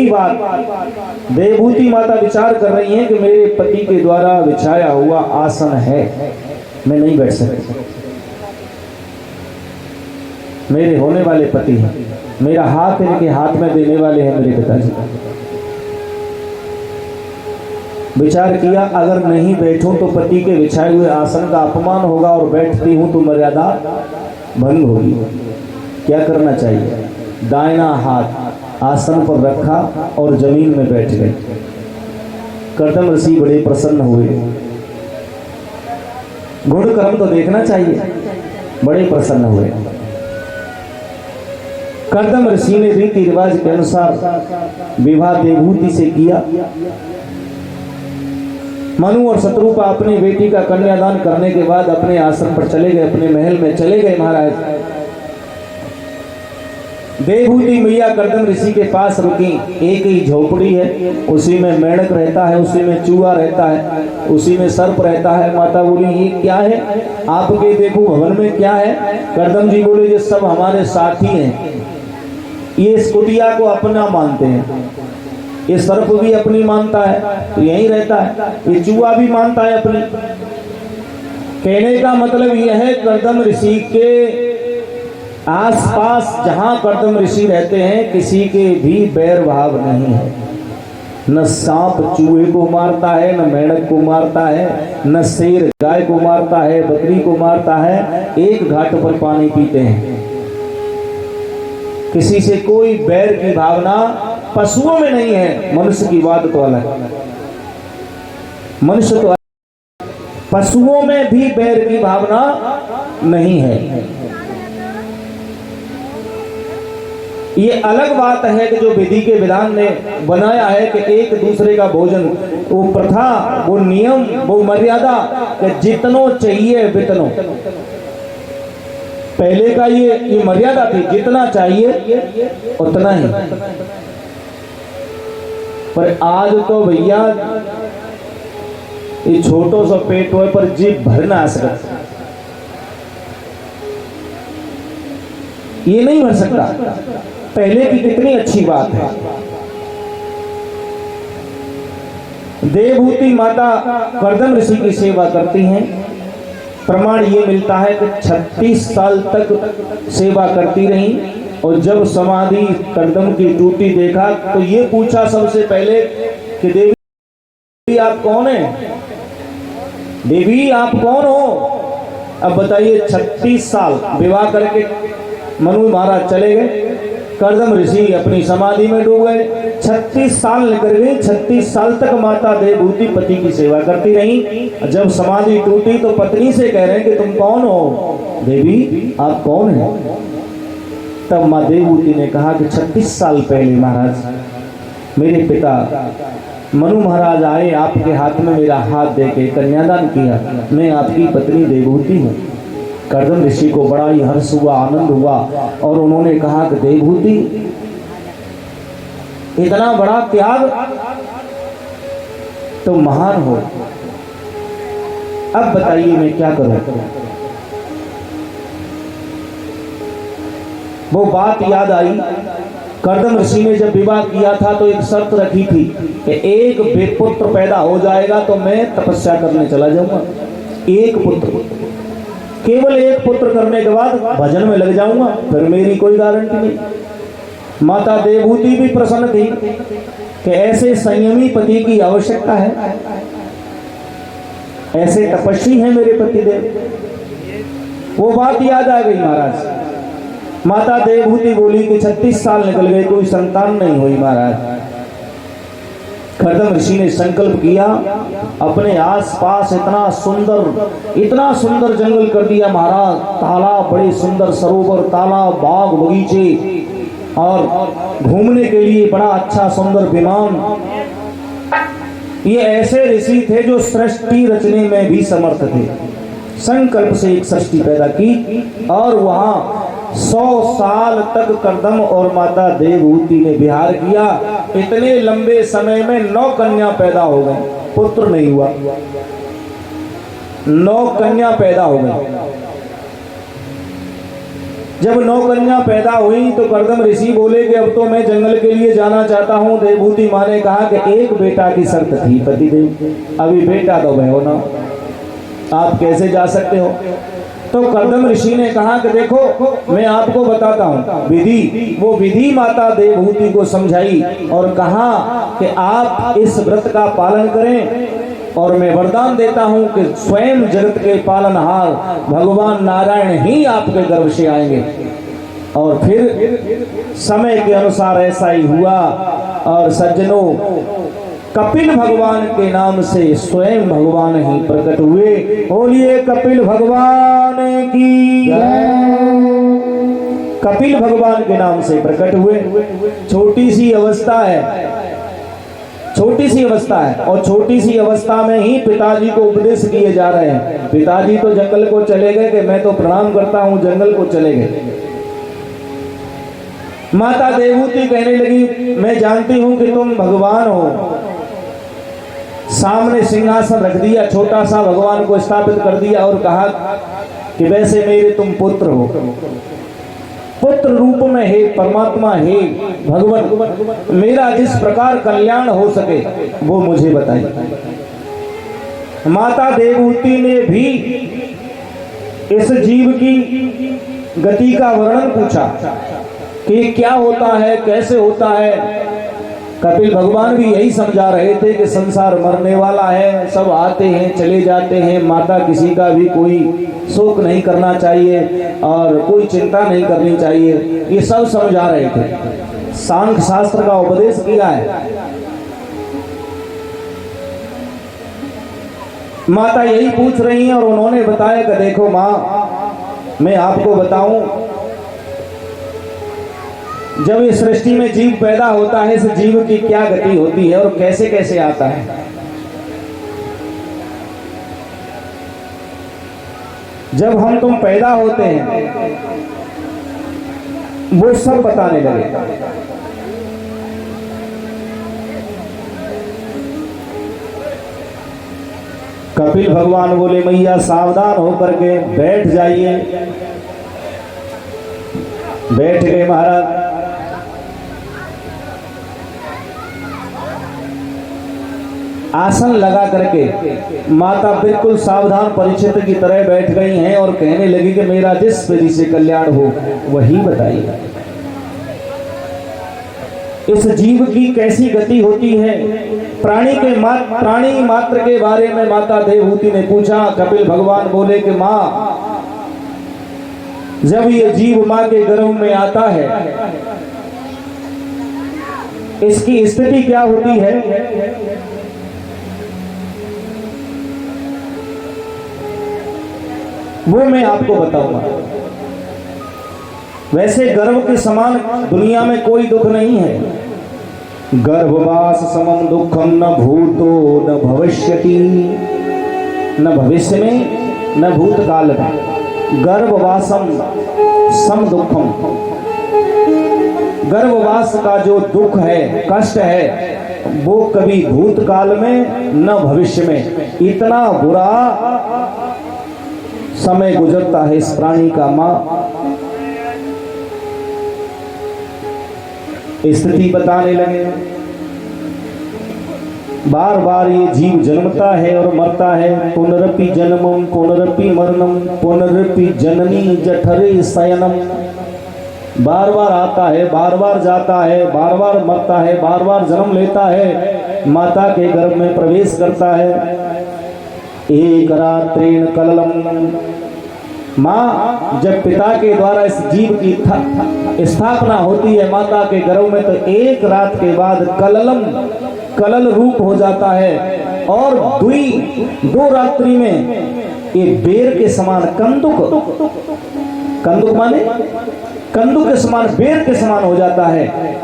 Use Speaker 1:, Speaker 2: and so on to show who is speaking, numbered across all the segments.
Speaker 1: की बात देवभूति माता विचार कर रही हैं कि मेरे पति के द्वारा बिछाया हुआ आसन है, मैं नहीं बैठ सकती, मेरे होने वाले पति हैं, मेरा हाथ इनके हाथ में देने वाले हैं मेरे पिताजी। विचार किया अगर नहीं बैठूं तो पति के बिछाए हुए आसन का अपमान होगा और बैठती हूं तो मर्यादा भंग होगी। क्या करना चाहिए? दाहिना हाथ आसन पर रखा और जमीन में बैठ गए। कर्दम ऋषि बड़े प्रसन्न हुए। गुण कर्म तो देखना चाहिए, बड़े प्रसन्न हुए। कर्दम ऋषि ने रीति रिवाज के अनुसार विवाह देवभूति से किया। मनु और शत्रुपा अपनी बेटी का कन्यादान करने के बाद अपने आश्रम पर चले गए, अपने महल में चले गए। महाराज देवभूति मैया कर्दम ऋषि के पास रुकी। एक ही झोपड़ी है, उसी में मेंढक रहता है, उसी में चूहा रहता है, उसी में सर्प रहता है। माता बोली ये क्या है आपके देखो भवन में क्या है? कर्दम जी बोले ये सब हमारे साथी हैं, ये इस कुटिया को अपना मानते हैं, ये सर्प भी अपनी मानता है तो यहीं रहता है, ये चूहा भी मानता है अपनी। कहने का मतलब यह है कर्दम ऋषि के आसपास जहां कर्दम ऋषि रहते हैं किसी के भी बैर भाव नहीं है। न सांप चूहे को मारता है, न मेंढक को मारता है, न शेर गाय को मारता है, बकरी को मारता है। एक घाट पर पानी पीते हैं। किसी से कोई बैर की भावना पशुओं में नहीं है। मनुष्य की बात तो अलग, मनुष्य तो पशुओं में भी बैर की भावना नहीं है। ये अलग बात है कि जो विधि के विधान ने बनाया है कि एक दूसरे का भोजन, वो प्रथा, वो नियम, वो मर्यादा कि जितनो चाहिए बितनो। पहले का ये मर्यादा थी, जितना चाहिए उतना ही। पर आज तो भैया ये छोटो सा पेट हो पर जीभ भर ना सकता, ये नहीं भर सकता। पहले की कितनी अच्छी बात है। देवभूति माता कर्दम ऋषि की सेवा करती हैं। प्रमाण ये मिलता है कि 36 साल तक सेवा करती रही और जब समाधि कर्दम की टूटी देखा तो ये पूछा सबसे पहले कि देवी आप कौन है? देवी आप कौन हो? अब बताइए 36 साल विवाह करके मनु महाराज चले गए, कर्दम ऋषि अपनी समाधि में डूब गए। 36 साल निकल गए। 36 साल तक माता देवभूति पति की सेवा करती रही। जब समाधि टूटी तो पत्नी से कह रहे हैं कि तुम कौन हो? देवी आप कौन है? तब माँ देवभूति ने कहा कि 36 साल पहले महाराज मेरे पिता मनु महाराज आए, आपके हाथ में मेरा हाथ देके कन्यादान किया, मैं आपकी पत्नी देवभूति हूँ। कर्दम ऋषि को बड़ा ही हर्ष हुआ, आनंद हुआ और उन्होंने कहा कि देवभूति इतना बड़ा त्याग तो महान हो, अब बताइए मैं क्या करूं? वो बात याद आई। कर्दम ऋषि ने जब विवाह किया था तो एक शर्त रखी थी कि एक बेपुत्र पैदा हो जाएगा तो मैं तपस्या करने चला जाऊंगा। एक पुत्र, केवल एक पुत्र करने के बाद भजन में लग जाऊंगा, फिर मेरी कोई गारंटी नहीं। माता देवभूति भी प्रसन्न थी कि ऐसे संयमी पति की आवश्यकता है, ऐसे तपस्वी हैं मेरे पति देव। वो बात याद आ गई महाराज। माता देवभूति बोली कि 36 साल निकल गए, कोई संतान नहीं हुई महाराज। कर्दम ऋषि ने संकल्प किया, अपने आसपास इतना सुंदर जंगल कर दिया महाराज। तालाब, बड़े सुंदर सरोवर, तालाब, बाग, बगीचे और घूमने के लिए बड़ा अच्छा सुंदर विमान। ये ऐसे ऋषि थे जो सृष्टि रचने में भी समर्थ थे। संकल्प से एक सृष्टि पैदा की और वहां 100 साल तक कर्दम और माता देवभूति ने विहार किया। इतने लंबे समय में 9 कन्या पैदा हो गई, पुत्र नहीं हुआ, 9 कन्या पैदा हो गई। जब 9 कन्या पैदा हुई तो कर्दम ऋषि बोले कि अब तो मैं जंगल के लिए जाना चाहता हूँ। देवभूति माँ ने कहा कि एक बेटा की शर्त थी पतिदेव, अभी बेटा तो भयो ना, आप कैसे जा सकते हो। तो कर्दम ऋषि ने कहा कि देखो मैं आपको बताता हूँ विधि। वो विधि माता देवभूति को समझाई और कहा कि आप इस व्रत का पालन करें और मैं वरदान देता हूँ कि स्वयं जगत के पालनहार भगवान नारायण ही आपके गर्भ से आएंगे। और फिर समय के अनुसार ऐसा ही हुआ। और सज्जनों, कपिल भगवान के नाम से स्वयं भगवान ही प्रकट हुए। बोलिए कपिल भगवान की जय। कपिल भगवान के नाम से प्रकट हुए। छोटी सी अवस्था है, छोटी सी अवस्था है, और छोटी सी अवस्था में ही पिताजी को उपदेश किए जा रहे हैं। पिताजी तो जंगल को चले गए कि मैं तो प्रणाम करता हूं, जंगल को चले गए। माता देवहूति कहने लगी मैं जानती हूं कि तुम भगवान हो। सामने सिंहासन रख दिया, छोटा सा भगवान को स्थापित कर दिया और कहा कि वैसे मेरे तुम पुत्र हो, पुत्र रूप में हे परमात्मा, हे भगवान, मेरा जिस प्रकार कल्याण हो सके वो मुझे बताइए। माता देवहूति ने भी इस जीव की गति का वर्णन पूछा कि क्या होता है, कैसे होता है। कपिल भगवान भी यही समझा रहे थे कि संसार मरने वाला है, सब आते हैं चले जाते हैं। माता किसी का भी कोई शोक नहीं करना चाहिए और कोई चिंता नहीं करनी चाहिए, ये सब समझा रहे थे। सांख्य शास्त्र का उपदेश किया है। माता यही पूछ रही हैं और उन्होंने बताया कि देखो माँ, मैं आपको बताऊं, जब इस सृष्टि में जीव पैदा होता है, इस जीव की क्या गति होती है और कैसे कैसे आता है। जब हम तुम पैदा होते हैं वो सब बताने लगे। कपिल भगवान बोले मैया सावधान होकर के बैठ जाइए। बैठ गए महाराज। आसन लगा करके माता बिल्कुल सावधान परीक्षित की तरह बैठ गई हैं और कहने लगी कि मेरा जिस विधि से कल्याण हो वही बताइए। इस जीव की कैसी गति होती है। प्राणी मात्र के बारे में माता देवहूति ने पूछा। कपिल भगवान बोले कि माँ, जब ये जीव माँ के गर्भ में आता है इसकी स्थिति क्या होती है। वो मैं आपको बताऊंगा। वैसे गर्भ के समान दुनिया में कोई दुख नहीं है। गर्भवास समम दुखम न भूतो न भविष्यति, न भविष्य में न भूतकाल में। गर्भवासम सम दुखम, गर्भवास का जो दुख है, कष्ट है, वो कभी भूतकाल में न भविष्य में। इतना बुरा समय गुजरता है इस प्राणी का। माँ स्थिति बताने लगे। बार बार ये जीव जन्मता है और मरता है। पुनरपि जन्मम पुनरपि मरणम पुनरपि जननी जठरे शयनम। बार बार आता है, बार बार जाता है, बार बार मरता है, बार बार जन्म लेता है, माता के गर्भ में प्रवेश करता है। एक रात्रेण कललम। माँ जब पिता के द्वारा इस जीव की स्थापना होती है माता के गर्भ में, तो एक रात के बाद कलल रूप हो जाता है और दो रात्रि में ये बेर के समान कंदुक माने कंदुक के समान, बेर के समान हो जाता है।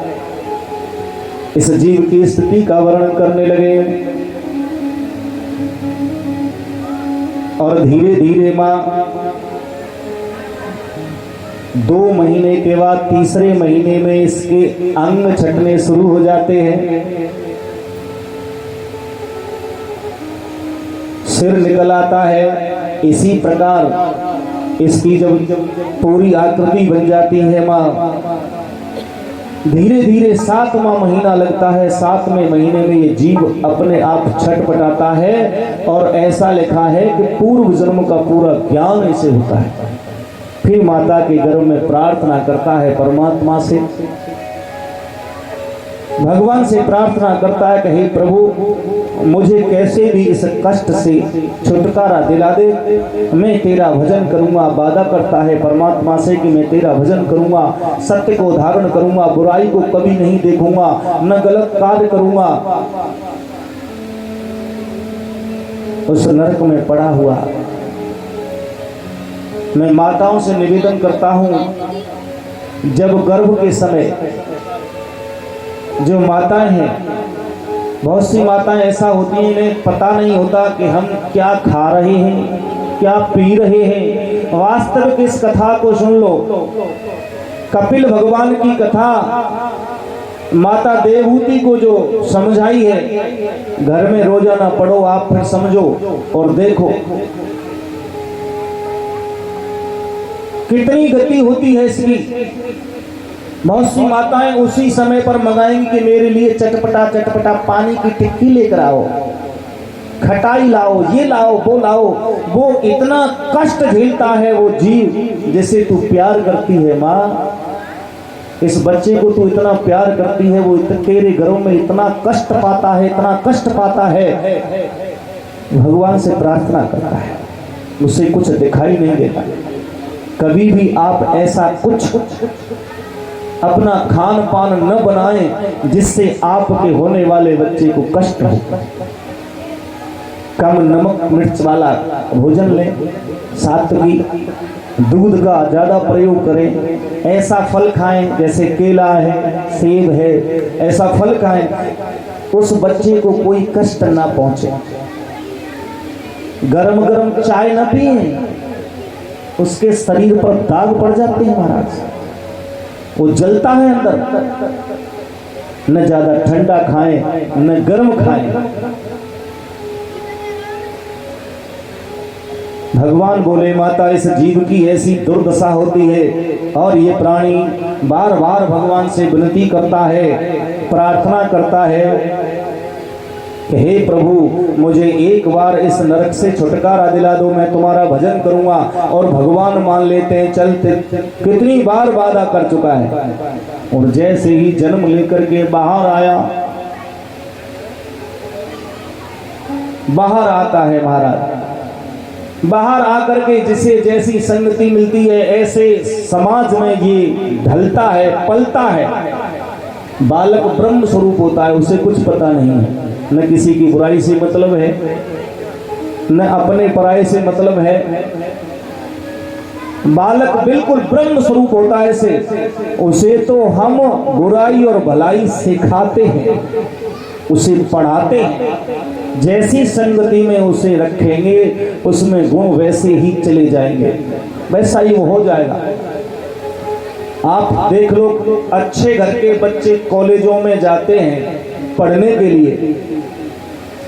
Speaker 1: इस जीव की स्थिति का वर्णन करने लगे और धीरे धीरे माँ 2 महीने के बाद तीसरे महीने में इसके अंग छटने शुरू हो जाते हैं। सिर निकल आता है। इसी प्रकार इसकी जब पूरी आकृति बन जाती है माँ, धीरे धीरे 7वां महीना लगता है। 7वें महीने में ये जीव अपने आप छटपटाता है और ऐसा लिखा है कि पूर्व जन्म का पूरा ज्ञान इसे होता है। फिर माता के गर्भ में प्रार्थना करता है, परमात्मा से, भगवान से प्रार्थना करता है कि हे प्रभु मुझे कैसे भी इस कष्ट से छुटकारा दिला दे, मैं तेरा भजन करूंगा। वादा करता है परमात्मा से कि मैं तेरा भजन करूंगा, सत्य को धारण करूंगा, बुराई को कभी नहीं देखूंगा, न गलत कार्य करूंगा। उस नरक में पड़ा हुआ मैं माताओं से निवेदन करता हूं, जब गर्भ के समय जो माताएं हैं, बहुत सी माताएं ऐसा होती हैं इन्हें पता नहीं होता कि हम क्या खा रहे हैं, क्या पी रहे हैं। वास्तविक इस कथा को सुन लो, कपिल भगवान की कथा माता देवहूति को जो समझाई है, घर में रोजाना पढ़ो आप, फिर समझो और देखो कितनी गति होती है इसकी। बहुत सी माताएं उसी समय पर मंगाएंगी कि मेरे लिए चटपटा चटपटा पानी की टिक्की लेकर आओ, खटाई लाओ, ये लाओ, वो लाओ। वो इतना कष्ट झेलता है वो जीव जिसे तू प्यार करती है माँ। इस बच्चे को तू इतना प्यार करती है, वो तेरे घरों में इतना कष्ट पाता है, इतना कष्ट पाता है। भगवान से प्रार्थना करता है, उसे कुछ दिखाई नहीं देता। कभी भी आप ऐसा कुछ अपना खान पान न बनाएं जिससे आपके होने वाले बच्चे को कष्ट हो। कम नमक मिर्च वाला भोजन लें, सात्विक, दूध का ज्यादा प्रयोग करें, ऐसा फल खाएं जैसे केला है, सेब है, ऐसा फल खाएं, उस बच्चे को कोई कष्ट ना पहुंचे। गरम गरम चाय न पिए, उसके शरीर पर दाग पड़ जाते हैं महाराज, वो जलता है अंदर। न ज्यादा ठंडा खाएं न गर्म खाएं। भगवान बोले माता इस जीव की ऐसी दुर्दशा होती है और ये प्राणी बार बार भगवान से विनती करता है, प्रार्थना करता है कि हे प्रभु मुझे एक बार इस नरक से छुटकारा दिला दो, मैं तुम्हारा भजन करूंगा। और भगवान मान लेते हैं, चलते कितनी बार वादा कर चुका है। और जैसे ही जन्म लेकर के बाहर आया, बाहर आता है महाराज, बाहर आकर के जिसे जैसी संगति मिलती है ऐसे समाज में ये ढलता है, पलता है। बालक ब्रह्म स्वरूप होता है, उसे कुछ पता नहीं है, न किसी की बुराई से मतलब है, न अपने पराये से मतलब है। बालक बिल्कुल ब्रह्म स्वरूप होता है उसे तो हम बुराई और भलाई सिखाते हैं, उसे पढ़ाते हैं। जैसी संगति में उसे रखेंगे उसमें गुण वैसे ही चले जाएंगे, वैसा ही वो हो जाएगा। आप देख लो, अच्छे घर के बच्चे कॉलेजों में जाते हैं पढ़ने के लिए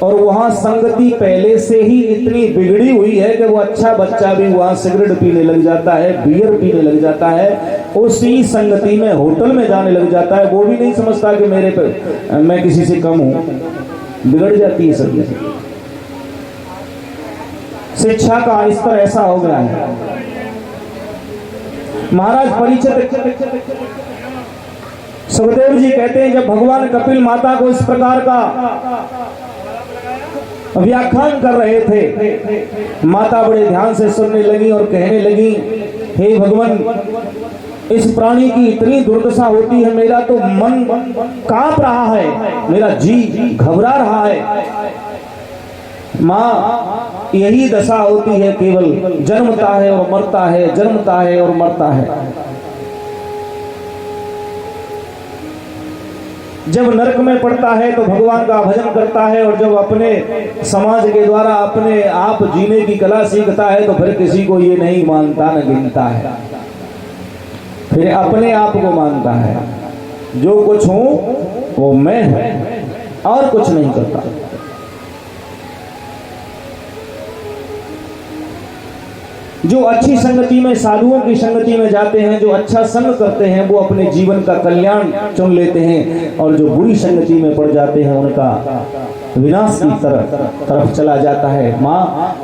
Speaker 1: और वहां संगति पहले से ही इतनी बिगड़ी हुई है कि वो अच्छा बच्चा भी वहां सिगरेट पीने लग जाता है, बियर पीने लग जाता है, उसी संगति में होटल में जाने लग जाता है। वो भी नहीं समझता कि मेरे पे मैं किसी से कम हूं, बिगड़ जाती है सब। शिक्षा का स्तर ऐसा हो गया है महाराज। परीक्षित सुखदेव जी कहते हैं जब भगवान कपिल माता को इस प्रकार का व्याख्यान कर रहे थे, माता बड़े ध्यान से सुनने लगी और कहने लगी, हे भगवान इस प्राणी की इतनी दुर्दशा होती है, मेरा तो मन कांप रहा है, मेरा जी घबरा रहा है। माँ यही दशा होती है, केवल जन्मता है और मरता है, जन्मता है और मरता है। जब नरक में पड़ता है तो भगवान का भजन करता है और जब अपने समाज के द्वारा अपने आप जीने की कला सीखता है तो फिर किसी को ये नहीं मानता न गिनता है, फिर अपने आप को मानता है, जो कुछ हूं वो मैं हूं और कुछ नहीं करता। जो अच्छी संगति में, साधुओं की संगति में जाते हैं, जो अच्छा संग करते हैं, वो अपने जीवन का कल्याण चुन लेते हैं, और जो बुरी संगति में पड़ जाते हैं उनका विनाश की तरफ चला जाता है। माँ,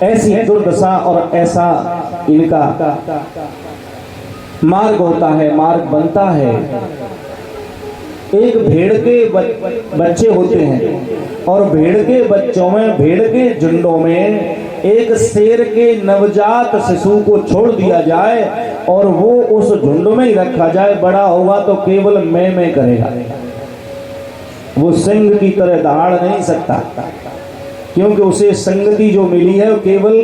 Speaker 1: ऐसी दुर्दशा और ऐसा इनका मार्ग होता है, मार्ग बनता है। एक भेड़ के बच्चे होते हैं, और भेड़ के बच्चों में, भेड़ के झुंडों में एक शेर के नवजात शिशु को छोड़ दिया जाए और वो उस झुंड में ही रखा जाए, बड़ा होगा तो केवल मैं करेगा, वो सिंह की तरह दहाड़ नहीं सकता, क्योंकि उसे संगति जो मिली है वो केवल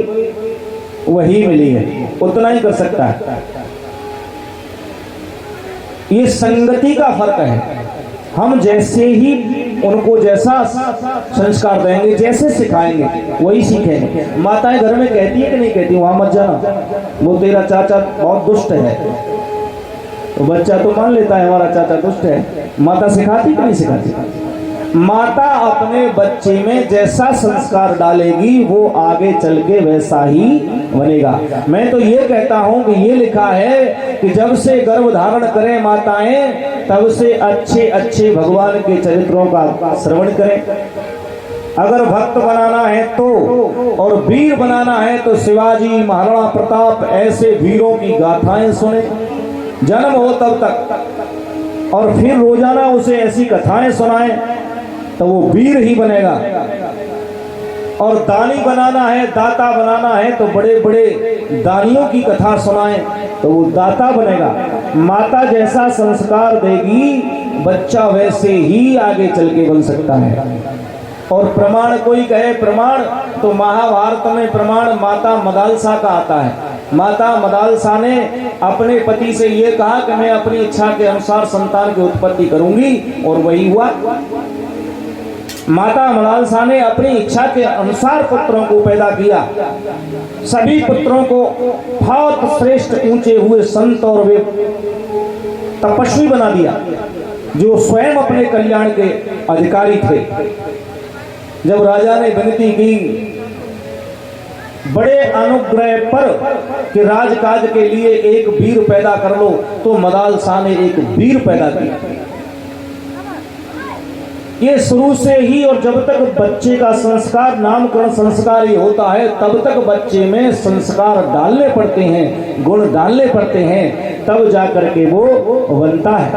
Speaker 1: वही मिली है, उतना ही कर सकता है। ये संगति का फर्क है। हम जैसे ही उनको जैसा संस्कार देंगे, जैसे सिखाएंगे, वही सीखेंगे। माताएं घर में कहती है कि नहीं कहती, वहां मत जाना, वो तेरा चाचा बहुत दुष्ट है, तो बच्चा तो मान लेता है हमारा चाचा दुष्ट है। माता सिखाती कि नहीं सिखाती? माता अपने बच्चे में जैसा संस्कार डालेगी वो आगे चल के वैसा ही बनेगा। मैं तो ये कहता हूं कि ये लिखा है कि जब से गर्भ धारण करें माताएं, तब से अच्छे अच्छे भगवान के चरित्रों का श्रवण करें। अगर भक्त बनाना है तो, और वीर बनाना है तो शिवाजी, महाराणा प्रताप, ऐसे वीरों की गाथाएं सुने जन्म हो तब तक, और फिर रोजाना उसे ऐसी कथाएं सुनाएं, तो वो वीर ही बनेगा। और दानी बनाना है, दाता बनाना है, तो बड़े बड़े दानियों की कथा सुनाएं, तो वो दाता बनेगा। माता जैसा संस्कार देगी, बच्चा वैसे ही आगे चल के बन सकता है। और प्रमाण कोई कहे प्रमाण, तो महाभारत में प्रमाण माता मदालसा का आता है। माता मदालसा ने अपने पति से ये कहा कि मैं अपनी इच्छा के अनुसार संतान की उत्पत्ति करूंगी, और वही हुआ। माता मदालसा ने अपनी इच्छा के अनुसार पुत्रों को पैदा किया। सभी पुत्रों को बहुत श्रेष्ठ ऊंचे हुए संत और वे तपस्वी बना दिया, जो स्वयं अपने कल्याण के अधिकारी थे। जब राजा ने विनती की बड़े अनुग्रह पर कि राजकाज के लिए एक वीर पैदा कर लो, तो मदालसा ने एक वीर पैदा किया। ये शुरू से ही, और जब तक बच्चे का संस्कार, नामकरण संस्कार ही होता है, तब तक बच्चे में संस्कार डालने पड़ते हैं, गुण डालने पड़ते हैं, तब जाकर के वो बनता है।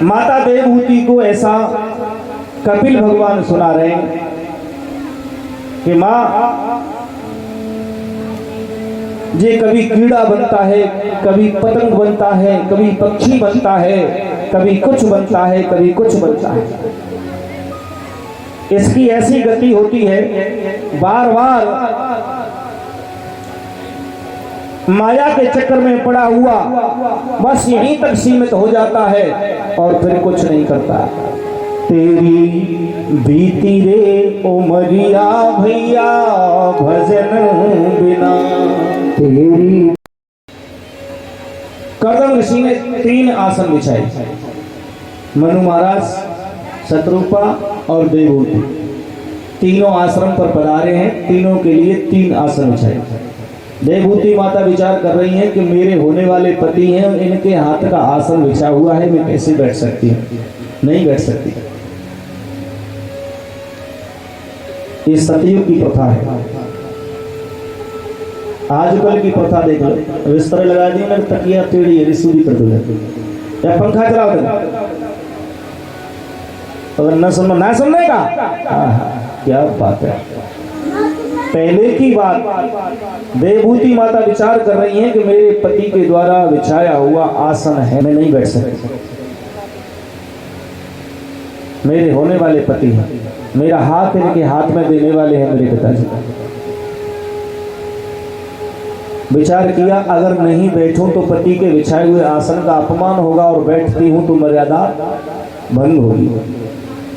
Speaker 1: माता देवहूति को ऐसा कपिल भगवान सुना रहे हैं कि माँ, ये कभी कीड़ा बनता है, कभी पतंग बनता है, कभी पक्षी बनता है, कभी कुछ बनता है, कभी कुछ बनता है। इसकी ऐसी गति होती है, बार बार माया के चक्कर में पड़ा हुआ बस यहीं तक सीमित हो जाता है और फिर कुछ नहीं करता। तेरी बीती रे उमरिया भैया भजन बिना तेरी। कर्दम ऋषि ने 3 आसन बिछाए, मनु महाराज, शत्रुपा और देवहूति तीनों आश्रम पर पधारे हैं। तीनों के लिए 3 आसन बिछाए। देवहूति माता विचार कर रही हैं कि मेरे होने वाले पति हैं, इनके हाथ का आसन बिछा हुआ है, मैं कैसे बैठ सकती हूँ? नहीं बैठ सकती। ये सतयुग की प्रथा है। आजकल की प्रथा देख लो, बिस्तर लगा दी ना, तकिया टेढ़ी है, सूदी कर दो या पंखा चलाओ दो। अगर न सुनने का क्या बात है। पहले की बात, देवहूति माता विचार कर रही हैं कि मेरे पति के द्वारा बिछाया हुआ आसन है, मैं नहीं बैठ सकती। मेरे होने वाले पति हैं, मेरा हाथ इनके हाथ में देने वाले हैं मेरे पिताजी। विचार किया, अगर नहीं बैठूं तो पति के बिछाए हुए आसन का अपमान होगा, और बैठती हूं तो मर्यादा भंग होगी।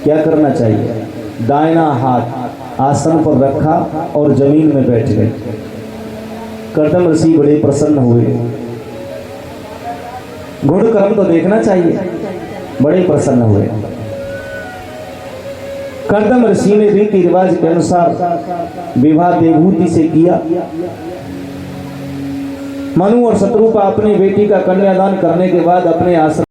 Speaker 1: क्या करना चाहिए? दाहिना हाथ आसन पर रखा और जमीन में बैठ गए। कर्दम ऋषि बड़े प्रसन्न हुए। गुण कर्म तो देखना चाहिए। बड़े प्रसन्न हुए। कर्दम ऋषि ने रीति रिवाज के अनुसार विवाह देवहूति से किया। मनु और शत्रुपा अपनी बेटी का कन्यादान करने के बाद अपने आश्रम